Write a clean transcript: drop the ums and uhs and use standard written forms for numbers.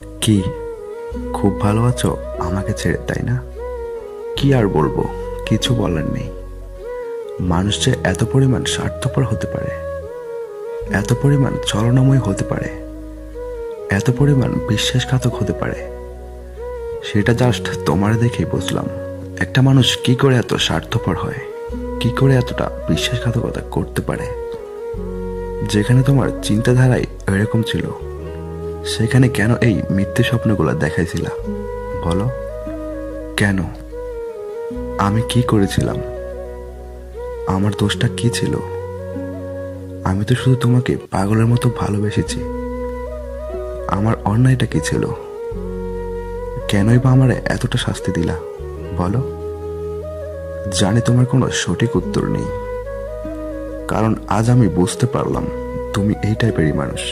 কি, খুব ভালো আছো আমাকে ছেড়ে, তাই না? কি আর বলবো, কিছু বলার নেই। মানুষ যে এত পরিমাণ স্বার্থপর হতে পারে, এত পরিমাণ ছলনাময় হতে পারে, এত পরিমাণ বিশ্বাসঘাতক হতে পারে, সেটা জাস্ট তোমার দেখেই বুঝলাম। একটা মানুষ কি করে এত স্বার্থপর হয়, কি করে এতটা বিশ্বাসঘাতকতা করতে পারে। যেখানে তোমার চিন্তাধারাই এরকম ছিল, সেখানে কেন এই মিথ্যে স্বপ্নগুলো দেখাইছিলা বলো? কেন? আমি কি করেছিলাম? আমার দোষটা কি ছিল? আমি তো শুধু তোমাকে পাগলের মতো ভালোবেসেছি। আমার অন্যায়টা কি ছিল? কেনই বা আমার এতটা শাস্তি দিলা বলো? জানি তোমার কোনো সঠিক উত্তর নেই, কারণ আজ আমি বুঝতে পারলাম তুমি এই টাইপেরই মানুষ।